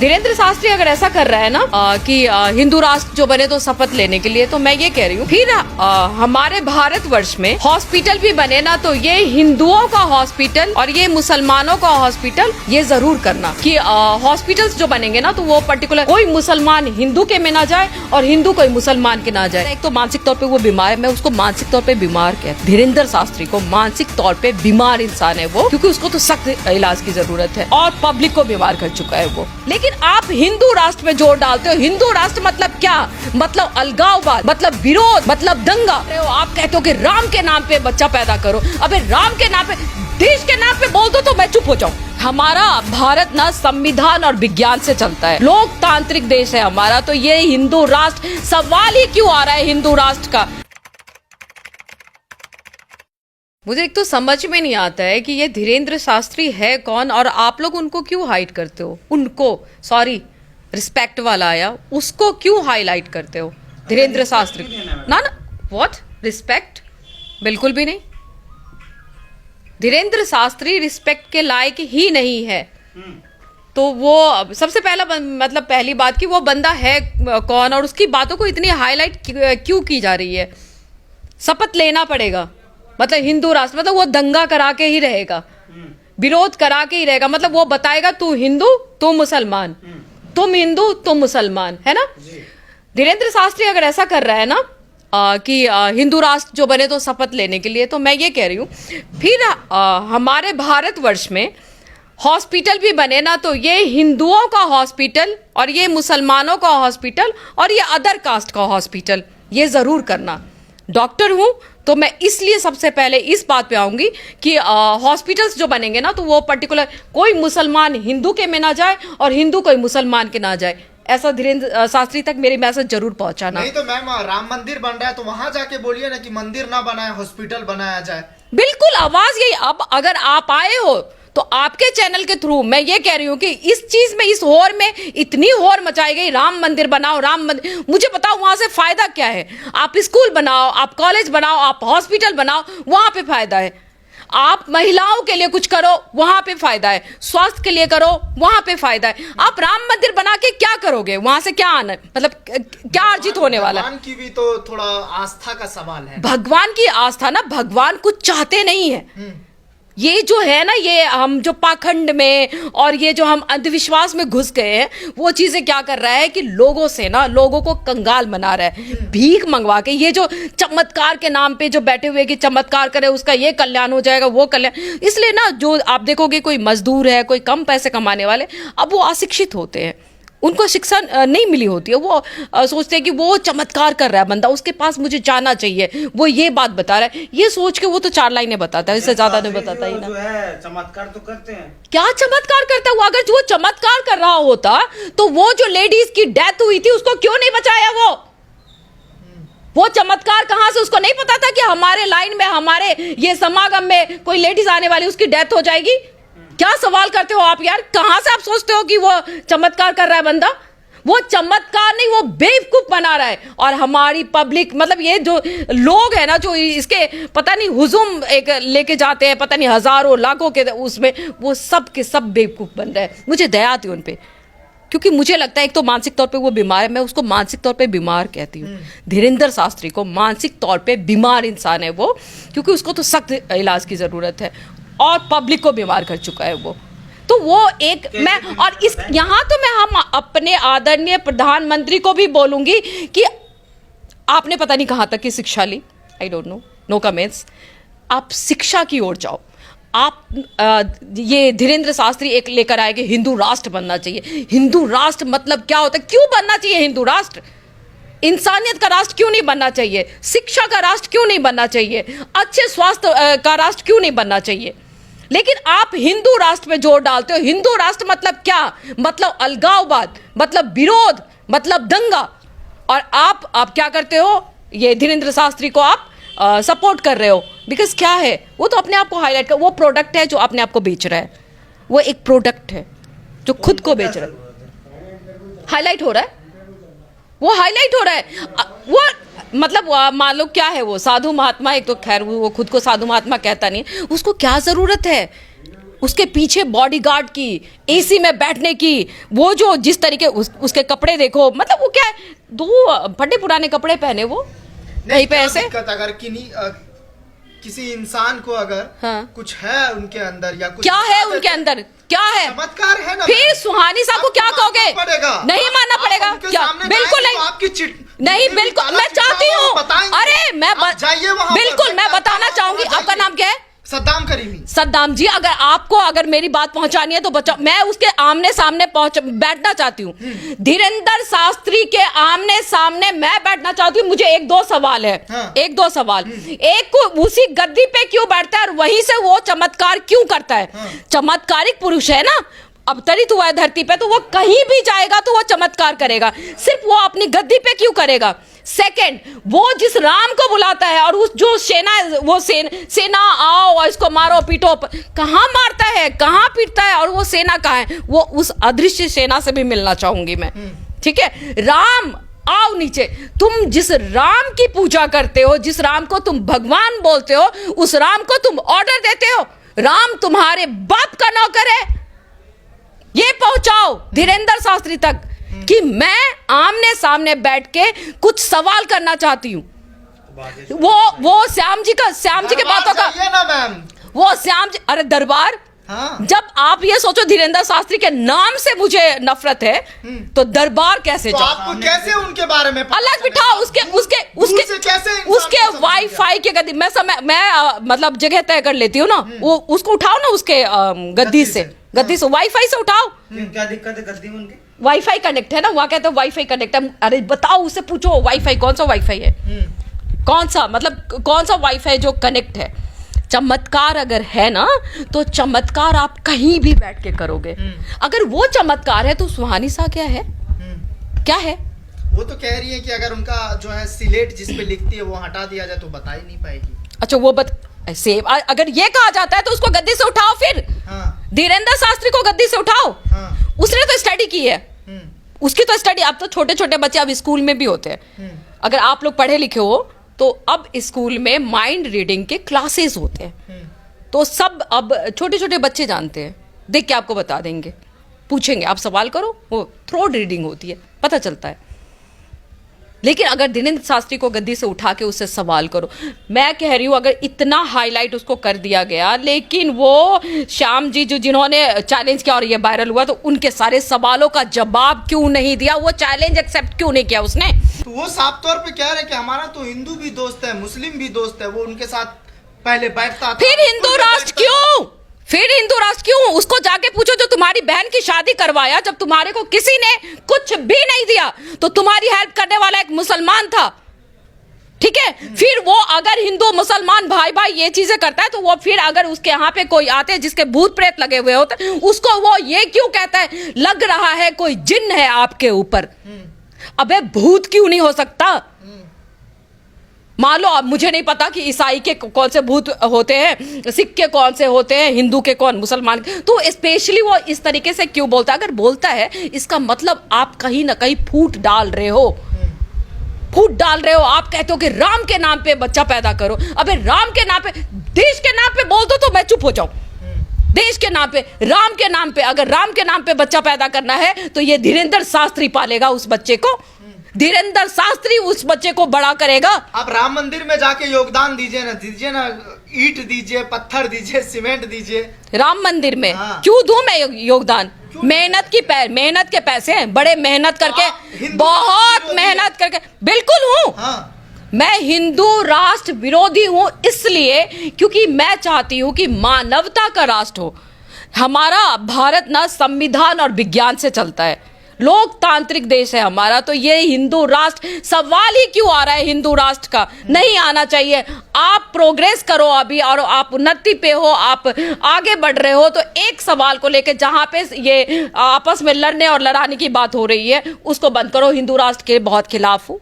धीरेन्द्र शास्त्री अगर ऐसा कर रहा है ना कि हिंदू राष्ट्र जो बने तो शपथ लेने के लिए, तो मैं ये कह रही हूँ फिर हमारे भारतवर्ष में हॉस्पिटल भी बने ना तो ये हिंदुओं का हॉस्पिटल और ये मुसलमानों का हॉस्पिटल ये जरूर करना कि हॉस्पिटल्स जो बनेंगे ना तो वो पर्टिकुलर कोई मुसलमान हिंदू के में ना जाए और हिंदू कोई मुसलमान के ना जाए। एक तो मानसिक तौर पे वो बीमार है, मैं उसको मानसिक तौर पे बीमार कहती। धीरेन्द्र शास्त्री को मानसिक तौर पे बीमार इंसान है वो, क्योंकि उसको तो सख्त इलाज की जरूरत है और पब्लिक को बीमार कर चुका है वो। लेकिन आप हिंदू राष्ट्र में जोर डालते हो। हिंदू राष्ट्र मतलब क्या? मतलब अलगाववाद, मतलब विरोध, मतलब दंगा। आप कहते हो कि राम के नाम पे बच्चा पैदा करो। अबे राम के नाम पे, देश के नाम पे बोल दो तो मैं चुप हो जाऊं। हमारा भारत ना संविधान और विज्ञान से चलता है, लोकतांत्रिक देश है हमारा, तो ये हिंदू राष्ट्र सवाल ही क्यों आ रहा है हिंदू राष्ट्र का? मुझे एक तो समझ में नहीं आता है कि ये धीरेन्द्र शास्त्री है कौन और आप लोग उनको क्यों हाइड करते हो। उनको सॉरी रिस्पेक्ट वाला आया, उसको क्यों हाईलाइट करते हो? धीरेन्द्र शास्त्री ना व्हाट रिस्पेक्ट? बिल्कुल भी नहीं। धीरेन्द्र शास्त्री रिस्पेक्ट के लायक ही नहीं है। तो वो सबसे पहला मतलब पहली बात कि वो बंदा है कौन और उसकी बातों को इतनी हाईलाइट क्यों की जा रही है। शपथ लेना पड़ेगा, मतलब हिंदू राष्ट्र मतलब वो दंगा करा के ही रहेगा, विरोध करा के ही रहेगा। मतलब वो बताएगा तू हिंदू तू मुसलमान, तुम हिंदू तुम मुसलमान, है ना। धीरेन्द्र शास्त्री अगर ऐसा कर रहा है ना कि हिंदू राष्ट्र जो बने तो शपथ लेने के लिए, तो मैं ये कह रही हूँ फिर हमारे भारतवर्ष में हॉस्पिटल भी बने ना तो ये हिंदुओं का हॉस्पिटल और ये मुसलमानों का हॉस्पिटल और ये अदर कास्ट का हॉस्पिटल ये जरूर करना। डॉक्टर हूं तो मैं इसलिए सबसे पहले इस बात पे आऊंगी कि हॉस्पिटल्स जो बनेंगे ना तो वो पर्टिकुलर कोई मुसलमान हिंदू के में ना जाए और हिंदू कोई मुसलमान के ना जाए। ऐसा धीरेन्द्र शास्त्री तक मेरी मैसेज जरूर पहुंचाना। नहीं तो मैम राम मंदिर बन रहा है तो वहां जाके बोलिए ना कि मंदिर ना बनाए हॉस्पिटल बनाया जाए। बिल्कुल आवाज यही। अब अगर आप आए हो तो आपके चैनल के थ्रू मैं ये कह रही हूँ कि इस चीज में, इस होर में इतनी होर मचाई गई, राम मंदिर बनाओ, राम मंदिर। मुझे बताओ वहां से फायदा क्या है? आप स्कूल बनाओ, आप कॉलेज बनाओ, आप हॉस्पिटल बनाओ, वहां पे फायदा है। आप महिलाओं के लिए कुछ करो, वहां पे फायदा है। स्वास्थ्य के लिए करो, वहां पे फायदा है। आप राम मंदिर बना के क्या करोगे? वहां से क्या आना, मतलब क्या अर्जित होने वाला है? भगवान की भी तो थोड़ा आस्था का सवाल है। भगवान की आस्था ना, भगवान कुछ चाहते नहीं है। ये जो है ना, ये हम जो पाखंड में और ये जो हम अंधविश्वास में घुस गए हैं, वो चीजें क्या कर रहा है कि लोगों से ना, लोगों को कंगाल बना रहा है, भीख मंगवा के। ये जो चमत्कार के नाम पे जो बैठे हुए कि चमत्कार करे उसका ये कल्याण हो जाएगा, वो कल्याण। इसलिए ना जो आप देखोगे कोई मजदूर है, कोई कम पैसे कमाने वाले, अब वो अशिक्षित होते हैं, उनको शिक्षा नहीं मिली होती है। वो सोचते हैं कि वो चमत्कार कर रहा है बंदा, उसके पास मुझे जाना चाहिए, वो ये बात बता रहा है। ये सोच के वो तो 4 लाइनें बताता है, इससे ज्यादा नहीं बताता ही ना। जो है चमत्कार तो करते हैं। क्या चमत्कार करता है वो? अगर वो चमत्कार कर रहा होता तो वो जो लेडीज की डेथ हुई थी उसको क्यों नहीं बचाया? वो चमत्कार कहां से? उसको नहीं पता था कि हमारे लाइन में, हमारे ये समागम में कोई लेडीज आने वाली, उसकी डेथ हो जाएगी। क्या सवाल करते हो आप यार? कहां से आप सोचते हो कि वो चमत्कार कर रहा है बंदा? वो चमत्कार नहीं, वो बेवकूफ बना रहा है। और हमारी पब्लिक, मतलब ये जो लोग हैं ना, जो इसके पता नहीं हुजूम एक लेके जाते हैं, पता नहीं हजारों लाखों के उसमें, वो सब के सब बेवकूफ बन रहे हैं। मुझे दया आती है उन पे, क्योंकि मुझे लगता है एक तो मानसिक तौर पे वो बीमार है, मैं उसको मानसिक तौर पे बीमार कहती हूँ। धीरेन्द्र शास्त्री को मानसिक तौर पे बीमार इंसान है वो, क्योंकि उसको तो सख्त इलाज की जरूरत है और पब्लिक को बीमार कर चुका है वो। तो वो एक मैं, और इस यहाँ तो मैं हम अपने आदरणीय प्रधानमंत्री को भी बोलूंगी कि आपने पता नहीं कहाँ तक की शिक्षा ली, I don't know, no comments. आप शिक्षा की ओर जाओ। आप ये धीरेन्द्र शास्त्री एक लेकर आए कि हिंदू राष्ट्र बनना चाहिए। हिंदू राष्ट्र मतलब क्या होता है? क्यों बनना चाहिए हिंदू राष्ट्र? इंसानियत का राष्ट्र क्यों नहीं बनना चाहिए? शिक्षा का राष्ट्र क्यों नहीं बनना चाहिए? अच्छे स्वास्थ्य का राष्ट्र क्यों नहीं बनना चाहिए? लेकिन आप हिंदू राष्ट्र में जोर डालते हो। हिंदू राष्ट्र मतलब क्या? मतलब अलगाववाद, मतलब विरोध, मतलब दंगा। और आप क्या करते हो? ये धीरेन्द्र शास्त्री को आप सपोर्ट कर रहे हो। बिकॉज क्या है, वो तो अपने आप को हाईलाइट कर, वो प्रोडक्ट है जो अपने आप को बेच रहा है। वो एक प्रोडक्ट है जो खुद को बेच रहा है। हाईलाइट हो रहा है, वो हाईलाइट हो रहा है। वो मतलब मान लो क्या है, वो साधु महात्मा, एक तो खैर वो खुद को साधु महात्मा कहता नहीं, उसको क्या जरूरत है? उसके पीछे बॉडीगार्ड की, एसी में बैठने की, वो जो जिस तरीके उसके कपड़े देखो, मतलब वो क्या है, दो फटे पुराने कपड़े पहने वो कहीं पे क्या ऐसे। दिक्कत अगर किसी इंसान को अगर हाँ। कुछ है उनके अंदर या कुछ क्या है उनके अंदर, क्या है, चमत्कार है ना, फिर सुहानी साहब को क्या कहोगे? नहीं मानना पड़ेगा क्या? बिल्कुल नहीं, आपकी नहीं बिल्कुल मैं चाहती हूँ, अरे मैं जाइए वहाँ, बिल्कुल मैं बताना चाहूंगी। आपका नाम क्या है? सद्दाम करीमी। सद्दाम जी, अगर मेरी बात पहुंचानी है तो बचाओ, मैं उसके आमने सामने बैठना चाहती हूँ। धीरेंद्र शास्त्री के आमने सामने मैं बैठना चाहती हूँ। मुझे एक दो सवाल है, हाँ। एक दो सवाल। एक को उसी गद्दी पे क्यों बैठता है और वहीं से वो चमत्कार क्यों करता है? हाँ। चमत्कारिक पुरुष है ना, अवतरित हुआ है धरती पे, तो वो कहीं भी जाएगा तो वो चमत्कार करेगा, सिर्फ वो अपनी गद्दी पे क्यों करेगा? सेकंड, वो जिस राम को बुलाता है और उस जो सेना, वो सेना आओ और इसको मारो पीटो, कहाँ मारता है, कहाँ पीटता है, और वो सेना कहाँ है? वो उस अदृश्य सेना से भी मिलना चाहूंगी मैं, ठीक है? राम आओ नीचे। तुम जिस राम की पूजा करते हो, जिस राम को तुम भगवान बोलते हो, उस राम को तुम ऑर्डर देते हो, राम तुम्हारे बाप का नौकर है, ये पहुंचाओ धीरेंद्र शास्त्री तक कि मैं आमने सामने बैठ के कुछ सवाल करना चाहती हूँ। वो श्याम जी के बातों का ना मैम, वो श्याम जी, अरे दरबार, हाँ। जब आप ये सोचो धीरेंद्र शास्त्री के नाम से मुझे नफरत है, तो दरबार कैसे तो जाओ? आपको कैसे उनके बारे में पता अलग चलेगा? बिठाओ उसके से कैसे इंसान उसके को समझेगा? वाईफाई के गद्दी, मैं मतलब जगह तय कर लेती हूँ ना, वो उसको उठाओ ना उसके गद्दी से वाईफाई से उठाओ। क्या दिक्कत है गद्दी में उनकी? वाईफाई कनेक्ट है ना, वहां कहते हैं वाईफाई कनेक्ट है। अरे बताओ, उससे पूछो वाईफाई कौन सा वाईफाई है, कौन सा, मतलब कौन सा वाईफाई जो कनेक्ट है। चमत्कार अगर है ना, तो चमत्कार आप कहीं भी बैठ के करोगे। अगर वो चमत्कार है तो सुहानी सा क्या है, क्या है? वो तो कह रही है कि अगर उनका जो है सिलेट जिस पे लिखती है वो हटा दिया जाए तो बता ही नहीं पाएगी। अच्छा, वो सेब, अगर ये कहा जाता है तो उसको गद्दी से उठाओ, फिर हाँ। धीरेंद्र शास्त्री को गद्दी से उठाओ। हाँ। उसने तो स्टडी की है, उसकी तो स्टडी, अब तो छोटे छोटे बच्चे अब स्कूल में भी होते हैं। अगर आप लोग पढ़े लिखे हो तो अब स्कूल में माइंड रीडिंग के क्लासेस होते हैं, तो सब अब छोटे छोटे बच्चे जानते हैं, देख के आपको बता देंगे, पूछेंगे, आप सवाल करो, वो थ्रोट रीडिंग होती है, पता चलता है। लेकिन अगर धीरेंद्र शास्त्री को गद्दी से उठा के उससे सवाल करो, मैं कह रही हूं अगर इतना हाईलाइट उसको कर दिया गया, लेकिन वो श्याम जी जो जिन्होंने चैलेंज किया और ये वायरल हुआ, तो उनके सारे सवालों का जवाब क्यों नहीं दिया? वो चैलेंज एक्सेप्ट क्यों नहीं किया उसने? तो वो साफ तौर पे कह रहे हैं कि हमारा तो हिंदू भी दोस्त है, मुस्लिम भी दोस्त है, वो उनके साथ पहले बैठता था। फिर हिंदू राष्ट्र क्यों? फिर हिंदू राष्ट्र क्यों? उसको जाके पूछो जो तुम्हारी बहन की शादी करवाया, जब तुम्हारे को किसी ने कुछ भी नहीं दिया तो तुम्हारी हेल्प करने वाला एक मुसलमान था, ठीक है? फिर वो अगर हिंदू मुसलमान भाई भाई ये चीजें करता है, तो वो फिर अगर उसके यहाँ पे कोई आते हैं जिसके भूत प्रेत लगे हुए होते, उसको वो ये क्यों कहता है, लग रहा है कोई जिन्न है आपके ऊपर? अबे भूत क्यों नहीं हो सकता? मान लो, अब मुझे नहीं पता कि ईसाई के कौन से भूत होते हैं, सिख के कौन से होते हैं, हिंदू के कौन, मुसलमान के, तो स्पेशली वो इस तरीके से क्यों बोलता है? अगर बोलता है, इसका मतलब आप कहीं ना कहीं फूट डाल रहे हो, आप कहते हो कि राम के नाम पे बच्चा पैदा करो। अबे राम के नाम पे, देश के नाम पे बोल दो तो मैं चुप हो जाऊं। देश के नाम पे, राम के नाम पे, अगर राम के नाम पे बच्चा पैदा करना है तो ये धीरेंद्र शास्त्री पालेगा उस बच्चे को, धीरेंद्र शास्त्री उस बच्चे को बड़ा करेगा। आप राम मंदिर में जाके योगदान दीजिए ना, ईंट दीजिए, पत्थर दीजिए, सीमेंट दीजिए। राम मंदिर में हाँ। क्यों दूं मैं योगदान? मेहनत के पैसे हैं, बड़े मेहनत करके, बहुत मेहनत करके, बिल्कुल हूं। हाँ। मैं हिंदू राष्ट्र विरोधी हूं इसलिए क्योंकि मैं चाहती हूं कि मानवता का राष्ट्र हो। हमारा भारत ना संविधान और विज्ञान से चलता है, लोकतांत्रिक देश है हमारा, तो ये हिंदू राष्ट्र, सवाल ही क्यों आ रहा है हिंदू राष्ट्र का? नहीं आना चाहिए। आप प्रोग्रेस करो अभी और आप उन्नति पे हो, आप आगे बढ़ रहे हो, तो एक सवाल को लेकर जहां पे ये आपस में लड़ने और लड़ाने की बात हो रही है, उसको बंद करो। हिंदू राष्ट्र के बहुत खिलाफ हूं।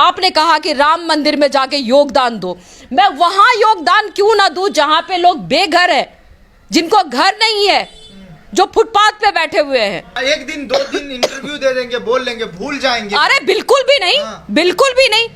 आपने कहा कि राम मंदिर में जाके योगदान दो, मैं वहां योगदान क्यों ना दूं जहां पे लोग बेघर है, जिनको घर नहीं है, जो फुटपाथ पे बैठे हुए हैं। एक दिन 2 दिन इंटरव्यू दे देंगे, बोल लेंगे, भूल जाएंगे। अरे बिल्कुल भी नहीं, हाँ। बिल्कुल भी नहीं।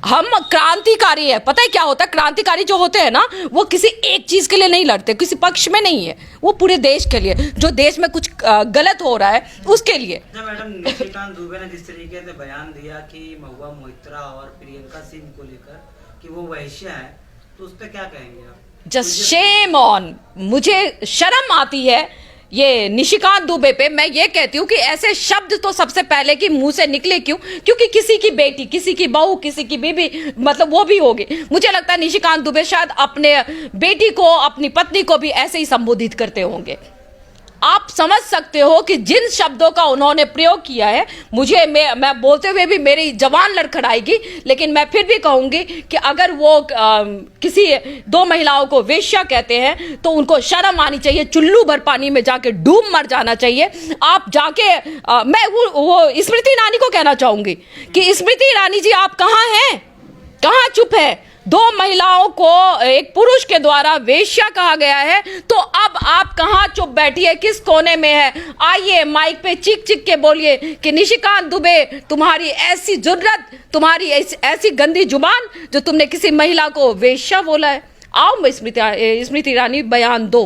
हम क्रांतिकारी है। पता है क्या होता है, क्रांतिकारी जो होते हैं ना, वो किसी एक चीज के लिए नहीं लड़ते, किसी पक्ष में नहीं है, वो पूरे देश के लिए, जो देश में कुछ गलत हो रहा है उसके लिए। जब मैडम निशिकांत दुबे ने जिस तरीके से बयान दिया कि महुआ मोहित्रा और प्रियंका सिंह को लेकर कि वो वैश्य है, तो उस पर क्या कहेंगे आप? जस्ट शेम ऑन, मुझे शर्म आती है ये निशिकांत दुबे पे। मैं ये कहती हूँ कि ऐसे शब्द तो सबसे पहले कि मुंह से निकले क्यों, क्योंकि किसी की बेटी, किसी की बहू, किसी की बीबी, मतलब वो भी होगी। मुझे लगता है निशिकांत दुबे शायद अपने बेटी को, अपनी पत्नी को भी ऐसे ही संबोधित करते होंगे। आप समझ सकते हो कि जिन शब्दों का उन्होंने प्रयोग किया है, मुझे मैं बोलते हुए भी मेरी जवान लड़खड़ाएगी, लेकिन मैं फिर भी कहूंगी कि अगर वो किसी दो महिलाओं को वेश्या कहते हैं तो उनको शर्म आनी चाहिए, चुल्लू भर पानी में जाके डूब मर जाना चाहिए। आप जाके मैं वो स्मृति ईरानी को कहना चाहूंगी कि स्मृति ईरानी जी, आप कहाँ हैं, कहाँ चुप है? दो महिलाओं को एक पुरुष के द्वारा वेश्या कहा गया है, तो अब आप कहां चुप बैठी है, किस कोने में है? आइए माइक पे चीख चीख के बोलिए कि निशिकांत दुबे, तुम्हारी ऐसी जुर्रत, तुम्हारी ऐसी गंदी जुबान जो तुमने किसी महिला को वेश्या बोला है। आओ स्मृति ईरानी, बयान दो।